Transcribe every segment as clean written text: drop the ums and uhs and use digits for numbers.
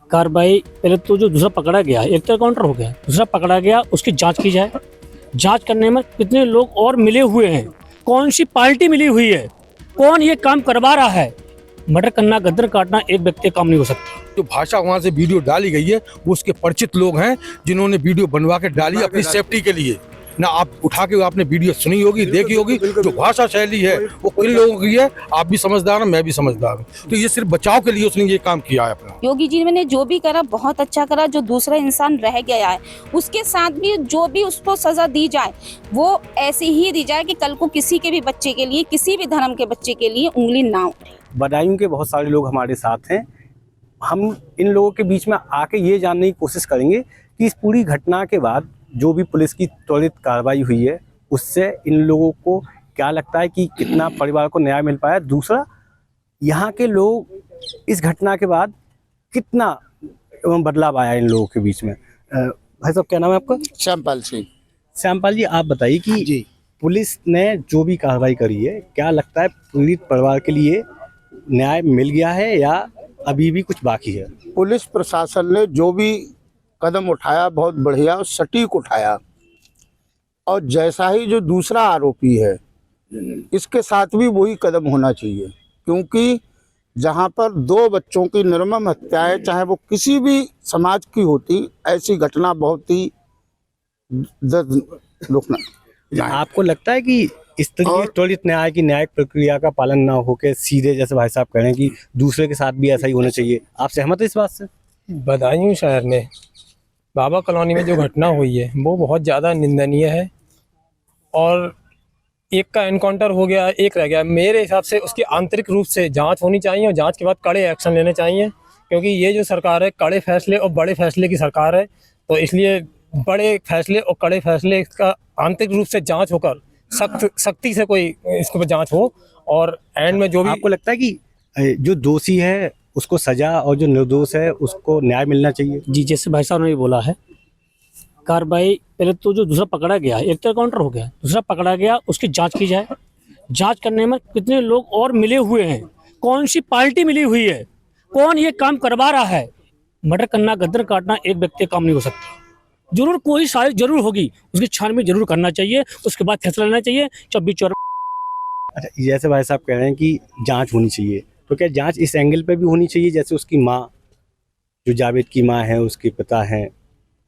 कार्रवाई पहले तो जो दूसरा पकड़ा गया, एक तो एनकाउंटर हो गया, दूसरा पकड़ा गया, उसकी जांच की जाए। जांच करने में कितने लोग और मिले हुए हैं, कौन सी पार्टी मिली हुई है, कौन ये काम करवा रहा है। मर्डर करना, गर्दन काटना एक व्यक्ति का काम नहीं हो सकता। जो भाषा वहाँ से वीडियो डाली गई है वो उसके परिचित लोग हैं जिन्होंने वीडियो बनवा के डाली अपनी सेफ्टी के लिए। ना आप उठा के आपने वीडियो सुनी होगी, देखी होगी। जो भाषा शैली है वो किन लोगों की है, आप भी समझदार हैं, मैं भी समझदार हूँ। तो ये सिर्फ बचाव के लिए उसने ये काम किया है अपना। योगी जी ने जो भी करा बहुत अच्छा करा। जो दूसरा इंसान रह गया है उसके साथ भी जो भी उसको सजा दी जाए वो ऐसी ही दी जाए कि कल को किसी के भी बच्चे के लिए, किसी भी धर्म के बच्चे के लिए उंगली ना उठे। बदायूं के बहुत सारे लोग हमारे साथ हैं। हम इन लोगों के बीच में आके ये जानने की कोशिश करेंगे कि इस पूरी घटना के बाद जो भी पुलिस की त्वरित कार्रवाई हुई है उससे इन लोगों को क्या लगता है कि कितना परिवार को न्याय मिल पाया। दूसरा, यहाँ के लोग इस घटना के बाद कितना बदलाव आया इन लोगों के बीच में। भाई साहब, क्या नाम है आपका? श्यामपाल सिंह। श्यामपाल जी, आप बताइए कि पुलिस ने जो भी कार्रवाई करी है, क्या लगता है पीड़ित परिवार के लिए न्याय मिल गया है या अभी भी कुछ बाकी है? पुलिस प्रशासन ने जो भी कदम उठाया बहुत बढ़िया और सटीक उठाया। और जैसा ही जो दूसरा आरोपी है इसके साथ भी वही कदम होना चाहिए, क्योंकि जहां पर दो बच्चों की निर्मम हत्या है, चाहे वो किसी भी समाज की होती, ऐसी घटना बहुत ही दर्दनाक। आपको लगता है कि इस तरीके त्वरित न्याय की न्यायिक प्रक्रिया का पालन ना होकर सीधे, जैसे भाई साहब कह रहे हैं कि दूसरे के साथ भी ऐसा ही होना चाहिए, आप सहमत है इस बात से? बदायूं शहर में बाबा कॉलोनी में जो घटना हुई है वो बहुत ज़्यादा निंदनीय है। और एक का एनकाउंटर हो गया, एक रह गया। मेरे हिसाब से उसकी आंतरिक रूप से जांच होनी चाहिए और जांच के बाद कड़े एक्शन लेने चाहिए, क्योंकि ये जो सरकार है कड़े फैसले और बड़े फैसले की सरकार है। तो इसलिए बड़े फैसले और कड़े फैसले का आंतरिक रूप से जांच होकर सख्ती से कोई इसके ऊपर जांच हो। और एंड में जो भी आपको लगता है कि जो दोषी है उसको सजा और जो निर्दोष है उसको न्याय मिलना चाहिए? जी, जैसे भाई साहब ने भी बोला है, कार्रवाई पहले तो जो दूसरा पकड़ा गया, एक तो एनकाउंटर हो गया, दूसरा पकड़ा गया, उसकी जांच की जाए। जांच करने में कितने लोग और मिले हुए हैं, कौन सी पार्टी मिली हुई है, कौन ये काम करवा रहा है। मर्डर करना, गर्दन काटना एक व्यक्ति का काम नहीं हो सकता। जरूर कोई साजिश जरूर होगी, उसकी छानबीन जरूर करना चाहिए, उसके बाद फैसला लेना चाहिए। 24 अच्छा, जैसे भाई साहब कह रहे हैं कि जांच होनी चाहिए, तो क्या जांच इस एंगल पे भी होनी चाहिए, जैसे उसकी माँ, जो जावेद की माँ है, उसके पिता हैं,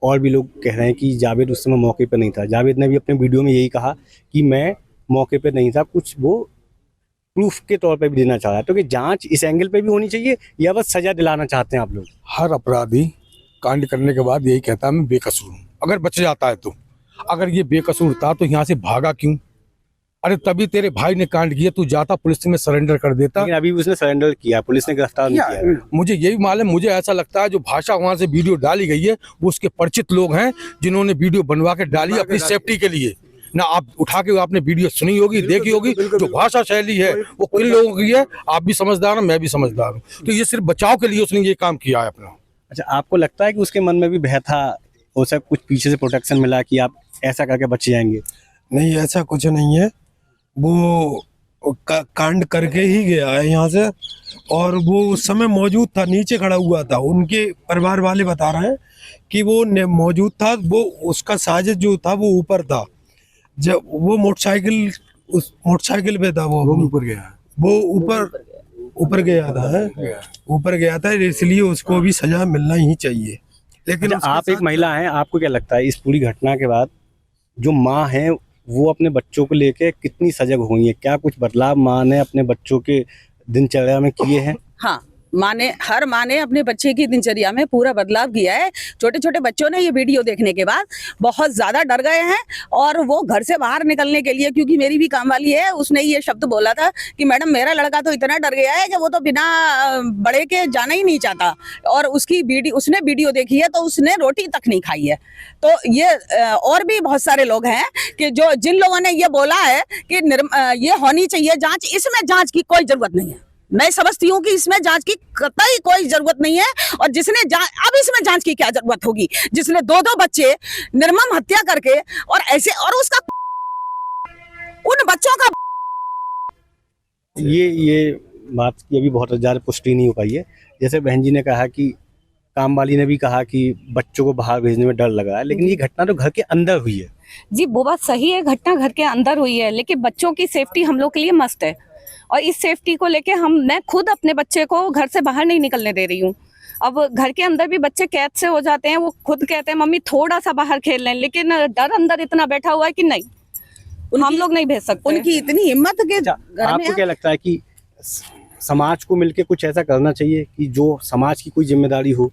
और भी लोग कह रहे हैं कि जावेद उस समय मौके पर नहीं था। जावेद ने भी अपने वीडियो में यही कहा कि मैं मौके पर नहीं था, कुछ वो प्रूफ के तौर पे भी देना चाह रहा है। तो कि जांच इस एंगल पे भी होनी चाहिए या बस सजा दिलाना चाहते हैं आप लोग? हर अपराधी कांड करने के बाद यही कहता है मैं बेकसूर हूँ, अगर बच जाता है तो। अगर ये बेकसूर था तो यहाँ से भागा क्यों? अरे तभी तेरे भाई ने कांड किया, तू जाता पुलिस में सरेंडर कर देता। लेकिन अभी भी उसने सरेंडर किया, पुलिस ने गिरफ्तार नहीं किया। मुझे यही मालूम, मुझे ऐसा लगता है जो भाषा वहाँ से वीडियो डाली गई है वो उसके परिचित लोग हैं जिन्होंने वीडियो बनवा के डाली अपनी सेफ्टी के लिए। ना आप उठा के आपने वीडियो सुनी होगी, देखी होगी। जो भाषा शैली है वो किन लोगों की है, आप भी समझदार हैं, मैं भी समझदार हूँ। तो ये सिर्फ बचाव के लिए उसने ये काम किया है अपना। अच्छा, आपको लगता है कि उसके मन में भी भय था, हो सकता कुछ पीछे से प्रोटेक्शन मिला कि आप ऐसा करके बच जाएंगे? नहीं, ऐसा कुछ नहीं है। वो कांड करके ही गया है यहाँ से, और वो उस समय मौजूद था, नीचे खड़ा हुआ था। उनके परिवार वाले बता रहे हैं कि वो मौजूद था। वो उसका साजिश जो था वो ऊपर था, जब वो मोटरसाइकिल, उस मोटरसाइकिल पे था, वो ऊपर गया, वो ऊपर गया था, इसलिए उसको भी सजा मिलना ही चाहिए। लेकिन अच्छा, आप एक महिला हैं, आपको क्या लगता है इस पूरी घटना के बाद जो माँ है वो अपने बच्चों को लेके कितनी सजग हुई है? क्या कुछ बदलाव माँ ने अपने बच्चों के दिनचर्या में किए हैं? हाँ, हर माँ ने अपने बच्चे की दिनचर्या में पूरा बदलाव किया है। छोटे छोटे बच्चों ने ये वीडियो देखने के बाद बहुत ज्यादा डर गए हैं और वो घर से बाहर निकलने के लिए, क्योंकि मेरी भी काम वाली है, उसने ये शब्द बोला था कि मैडम मेरा लड़का तो इतना डर गया है कि वो तो बिना बड़े के जाना ही नहीं चाहता। और उसने वीडियो देखी है तो उसने रोटी तक नहीं खाई है। तो ये और भी बहुत सारे लोग हैं कि जिन लोगों ने ये बोला है कि ये होनी चाहिए जांच, इसमें जांच की कोई जरूरत नहीं है। मैं समझती हूँ कि इसमें जांच की कतई कोई जरूरत नहीं है। और जिसने अब इसमें जांच की क्या जरूरत होगी, जिसने दो बच्चे निर्मम हत्या करके और ऐसे, और उसका उन बच्चों का ये बात की अभी बहुत ज़्यादा पुष्टि नहीं हो पाई है। जैसे बहन जी ने कहा कि काम वाली ने भी कहा कि बच्चों को बाहर भेजने में डर लग रहा है, लेकिन ये घटना तो घर के अंदर हुई है। जी वो बात सही है, घटना घर के अंदर हुई है, लेकिन बच्चों की सेफ्टी हम लोग के लिए मस्ट है। और इस सेफ्टी को लेके मैं खुद अपने बच्चे को घर से बाहर नहीं निकलने दे रही हूँ। अब घर के अंदर भी बच्चे कैद से हो जाते हैं, वो खुद कहते हैं मम्मी थोड़ा सा बाहर खेल लें, लेकिन डर अंदर इतना बैठा हुआ है कि नहीं, हम लोग नहीं भेज सकते। उनकी इतनी हिम्मत के आपको क्या लगता है कि समाज को मिलके कुछ ऐसा करना चाहिए कि जो समाज की कोई जिम्मेदारी हो?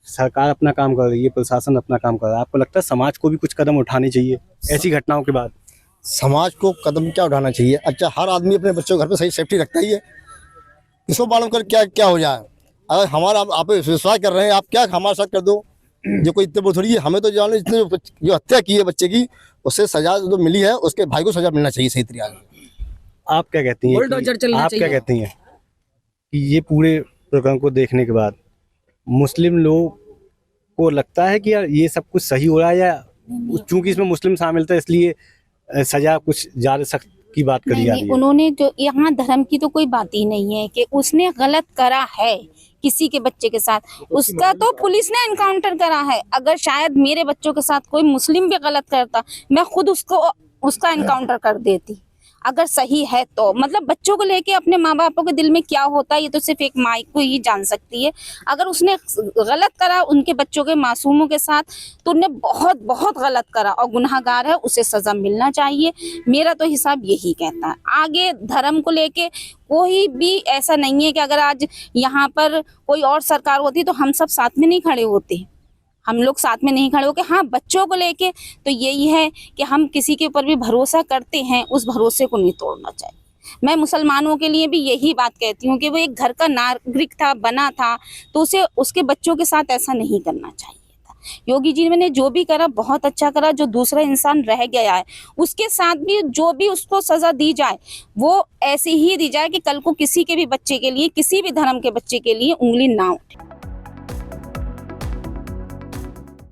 सरकार अपना काम कर रही है, प्रशासन अपना काम कर रहा है, आपको लगता है समाज को भी कुछ कदम उठाने चाहिए ऐसी घटनाओं के बाद? समाज को कदम क्या उठाना चाहिए? अच्छा, हर आदमी अपने बच्चों को घर पे सही सेफ्टी रखता ही है, इसको मालूम कर क्या क्या हो जाए। अगर हमारा आप विश्वास कर रहे हैं, आप क्या हमारे साथ कर दो, जो कोई इतने बहुत थोड़ी है। हमें तो जानो इतने जो हत्या की है बच्चे की, उससे सजा जो मिली है, उसके भाई को सजा मिलना चाहिए सही तरीके से। आप क्या कहती हैं? बुलडोजर चलना आप क्या चाहिए। कहती हैं कि ये पूरे प्रकरण को देखने के बाद मुस्लिम लोग को लगता है कि यार ये सब कुछ सही हो रहा है, या चूंकि इसमें मुस्लिम शामिल था इसलिए सजा कुछ ज्यादा सख्त की बात करी जा रही है? उन्होंने जो यहाँ धर्म की तो कोई बात ही नहीं है कि उसने गलत करा है किसी के बच्चे के साथ, उसका तो पुलिस ने एनकाउंटर करा है। अगर शायद मेरे बच्चों के साथ कोई मुस्लिम भी गलत करता, मैं खुद उसका एनकाउंटर कर देती। अगर सही है तो मतलब बच्चों को लेके अपने माँ बापों के दिल में क्या होता है ये तो सिर्फ एक माँ को ही जान सकती है। अगर उसने गलत करा उनके बच्चों के मासूमों के साथ तो उन्होंने बहुत बहुत गलत करा और गुनाहगार है, उसे सजा मिलना चाहिए। मेरा तो हिसाब यही कहता है। आगे धर्म को लेके कोई भी ऐसा नहीं है कि अगर आज यहाँ पर कोई और सरकार होती तो हम सब साथ में नहीं खड़े होते, हम लोग साथ में नहीं खड़े होके। हाँ, बच्चों को लेके तो यही है कि हम किसी के ऊपर भी भरोसा करते हैं, उस भरोसे को नहीं तोड़ना चाहिए। मैं मुसलमानों के लिए भी यही बात कहती हूँ कि वो एक घर का नागरिक था, बना था, तो उसे उसके बच्चों के साथ ऐसा नहीं करना चाहिए था। योगी जी ने जो भी करा बहुत अच्छा करा। जो दूसरा इंसान रह गया है उसके साथ भी जो भी उसको सजा दी जाए वो ऐसी ही दी जाए कि कल को किसी के भी बच्चे के लिए, किसी भी धर्म के बच्चे के लिए उंगली ना उठे।